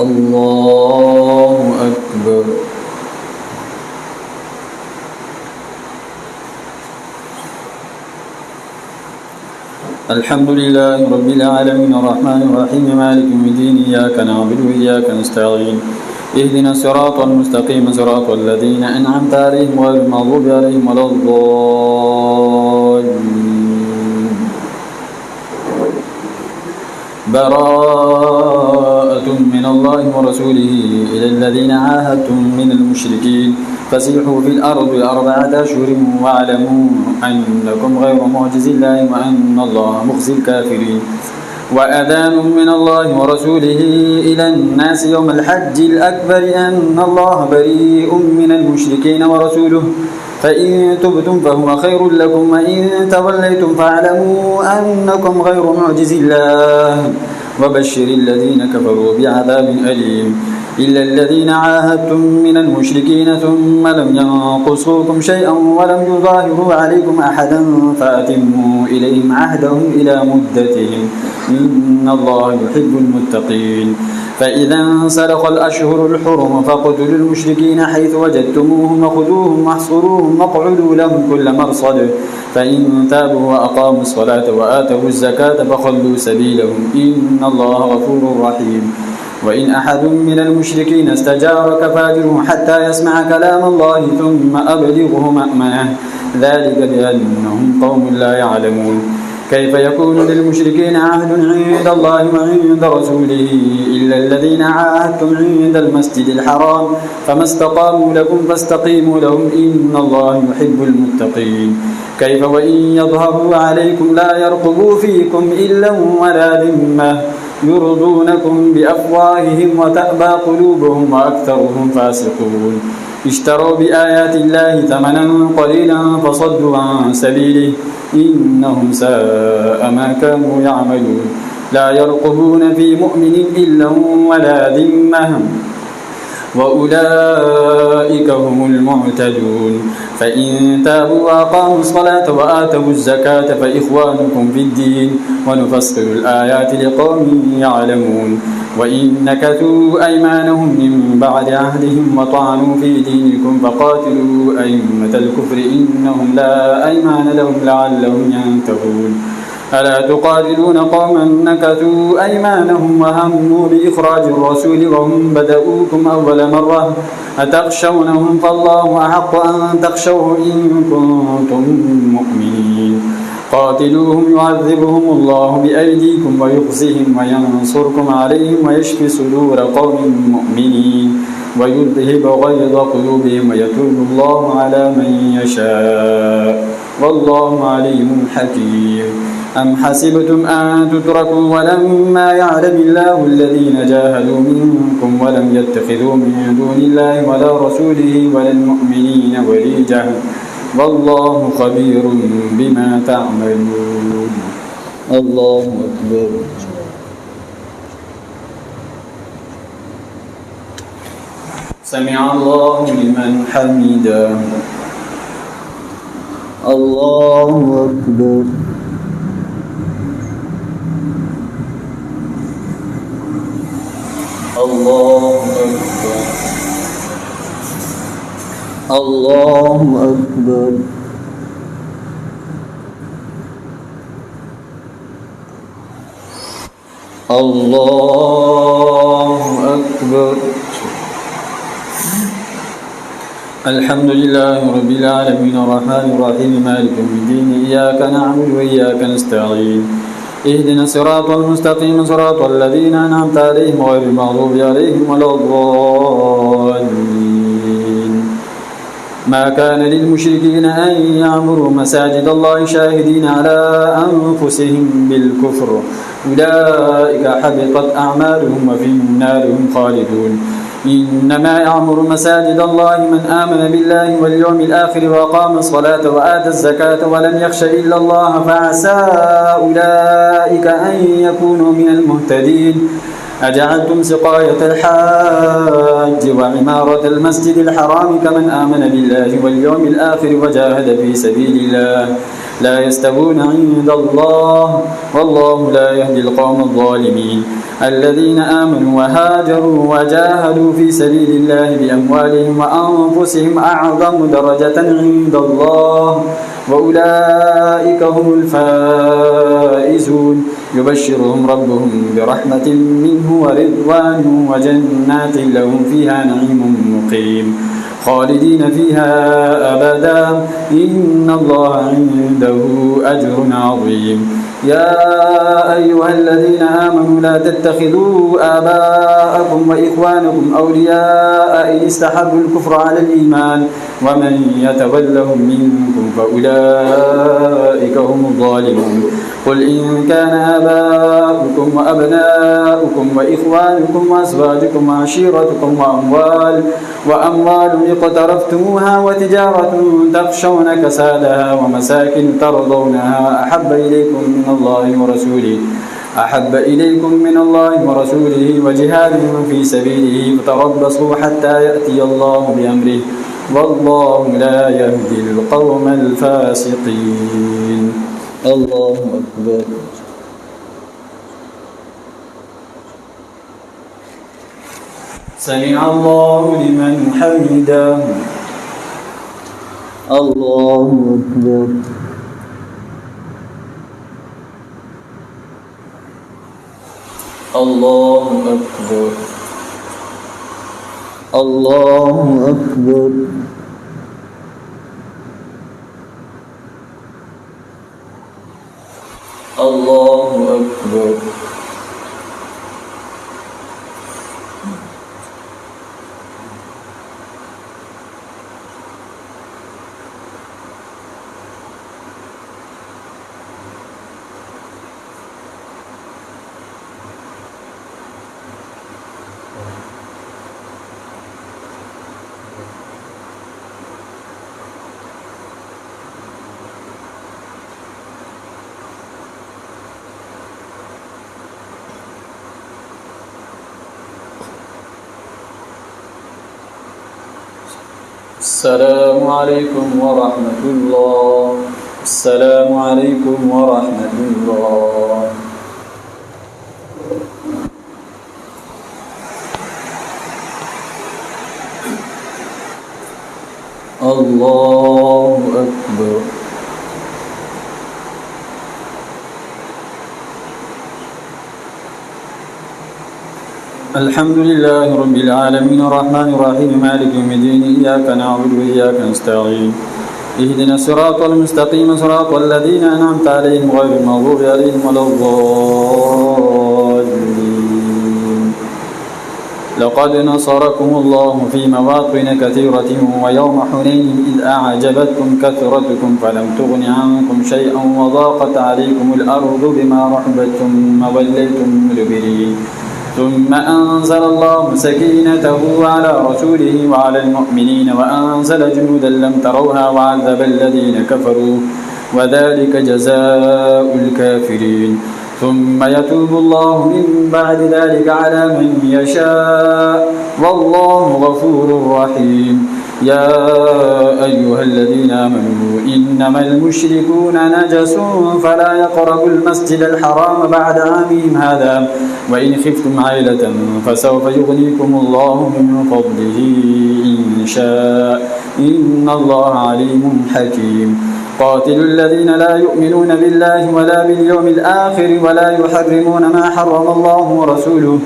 الله أكبر. الحمد لله رب العالمين الرحمن الرحيم مالك يوم الدين إياك نعبد وإياك نستعين اهدنا الصراط المستقيم صراط الذين أنعمت عليهم غير المغضوب عليهم ولا الضالين. براءة من الله ورسوله إلى الذين عاهدتم من المشركين فسيحوا في الأرض 4 أشهر واعلموا أنكم غير معجز الله وأن الله مخزي الكافرين. وأذان من الله ورسوله إلى الناس يوم الحج الأكبر أن الله بريء من المشركين ورسوله فإن تبتم فهو خير لكم وإن توليتم فاعلموا أنكم غير معجز الله وبشر الذين كفروا بعذاب أليم. إلا الذين عاهدتم من المشركين ثم لم ينقصوكم شيئا ولم يظاهروا عليكم أحدا فأتموا إليهم عهدهم إلى مدتهم إن الله يحب المتقين. فإذا انسلخ الأشهر الحرم فاقتلوا المشركين حيث وجدتموهم وخذوهم واحصروهم واقعدوا لهم كل مرصد فإن تابوا وأقاموا الصلاة وآتوا الزكاة فخلوا سبيلهم إن الله غفور رحيم. وإن أحد من المشركين استجارك فاجره حتى يسمع كلام الله ثم أبلغه مأمنه ذلك بأنهم قوم لا يعلمون. كيف يكون للمشركين عهد عند الله وعند رسوله إلا الذين عاهدتم عند المسجد الحرام فما استقاموا لكم فاستقيموا لهم إن الله يحب المتقين. كيف وإن يظهروا عليكم لا يرقبوا فيكم إلا ولا ذمة يرضونكم بأفواههم وتأبى قلوبهم وأكثرهم فاسقون. اشتروا بآيات الله ثمنا قليلا فصدوا عن سبيله إنهم ساء ما كانوا يعملون. لا يرقبون في مؤمن إلا ولا ذمة وأولئك هم المعتدون. فإن تابوا وأقاموا الصلاة وآتوا الزكاة فإخوانكم في الدين ونفصل الآيات لقوم يعلمون. وإن نكثوا أيمانهم من بعد عهدهم وطعنوا في دينكم فقاتلوا أئمة الكفر إنهم لا أيمان لهم لعلهم ينتهون. ألا تقاتلون قوما نكثوا أيمانهم وهموا بإخراج الرسول وهم بدؤوكم أول مرة أتخشونهم فالله أحق أن تخشوه إن كنتم مؤمنين. قاتلوهم يعذبهم الله بأيديكم ويخزهم وينصركم عليهم ويشفي صدور قوم مؤمنين ويذهب غيظ قلوبهم ويتوب الله على من يشاء والله عليم حكيم. أم حسبتم أن تتركوا ولما يعلم الله الذين جاهدوا منكم ولم يتخذوا من دون الله ولا رسوله ولا المؤمنين وليجة والله خبير بما تعملون. الله أكبر. سمع الله لمن حمده. الله أكبر. الله أكبر. الله أكبر. الله أكبر. الحمد لله رب العالمين الرحمن الرحيم مالك يوم الدين إياك نعبد وإياك نستعين اهدنا الصراط المستقيم صراط الذين أنعمت عليهم غير المغضوب عليهم ولا الضالين. ما كان للمشركين أن يعمروا مساجد الله شاهدين على أنفسهم بالكفر أولئك حبطت أعمالهم وفي النار هم خالدون. إنما يعمر مساجد الله من آمن بالله واليوم الآخر وأقام الصلاة وآتى الزكاة ولم يخش إلا الله فعسى أولئك أن يكونوا من المهتدين. أجعلتم سقاية الحاج وعمارة المسجد الحرام كمن آمن بالله واليوم الآخر وجاهد في سبيل الله لا يستوون عند الله والله لا يهدي القوم الظالمين الذين آمنوا وهاجروا وجاهدوا في سبيل الله بأموالهم وأنفسهم أعظم درجة عند الله وأولئك هم الفائزون يبشرهم ربهم برحمة منه ورضوان وجنات لهم فيها نعيم مقيم خالدين فيها أبدا إن الله عنده أجر عظيم يا أيها الذين آمنوا لا تتخذوا آباءكم وإخوانكم أولياء إن استحبوا الكفر على الإيمان ومن يتولهم منكم فأولئك هم الظالمون قل إن كان آباؤكم وأبناؤكم وإخوانكم وأزواجكم وعشيرتكم وأموال اقترفتموها وتجارة تخشون كسادها ومساكن ترضونها أحب إليكم من الله ورسوله وجهاد في سبيله فتربصوا حتى يأتي الله بأمره والله لا يهدي القوم الفاسقين. الله أكبر. سمع الله لمن حمده. الله أكبر. الله أكبر. الله أكبر. الله أكبر. السلام عليكم ورحمة الله. السلام عليكم ورحمة الله. الله أكبر. الحمد لله رب العالمين الرحمن الرحيم مالك يوم الدين إياك نعبد وإياك نستعين اهدنا الصراط المستقيم صراط الذين أنعمت عليهم غير المغضوب عليهم ولا الضالين. لقد نصركم الله في مواطن كثيرة ويوم حنين إذ أعجبتكم كثرتكم فلم تغن عنكم شيئا وضاقت عليكم الأرض بما رحبت ثم وليتم مدبرين ثم أنزل الله سكينته على رسوله وعلى المؤمنين وأنزل جنودا لم تروها وعذب الذين كفروا وذلك جزاء الكافرين ثم يتوب الله من بعد ذلك على من يشاء والله غفور رحيم. يا أيها الذين آمنوا إنما المشركون نجس فلا يقربوا المسجد الحرام بعد عامهم هذا وإن خفتم عيلة فسوف يغنيكم الله من فضله إن شاء إن الله عليم حكيم. قاتلوا الذين لا يؤمنون بالله ولا باليوم الآخر ولا يحرمون ما حرم الله ورسوله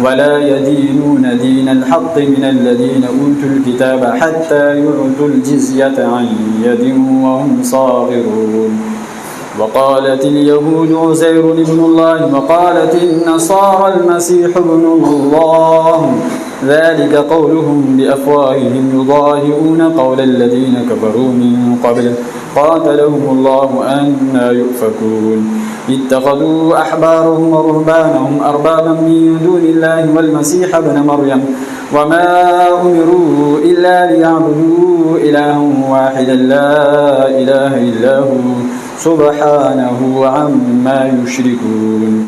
ولا يدينون دين الحق من الذين أوتوا الكتاب حتى يعطوا الجزية عن يد وهم صاغرون. وقالت اليهود عزير ابن الله وقالت النصارى المسيح ابن الله ذلك قولهم بأفواههم يضاهئون قول الذين كفروا من قبل قاتلهم الله أنى يؤفكون. اتخذوا أحبارهم ورهبانهم أربابا من دون الله والمسيح ابن مريم وما أمروا إلا ليعبدوا إلها واحدا لا إله إلا هو سبحانه عما يشركون.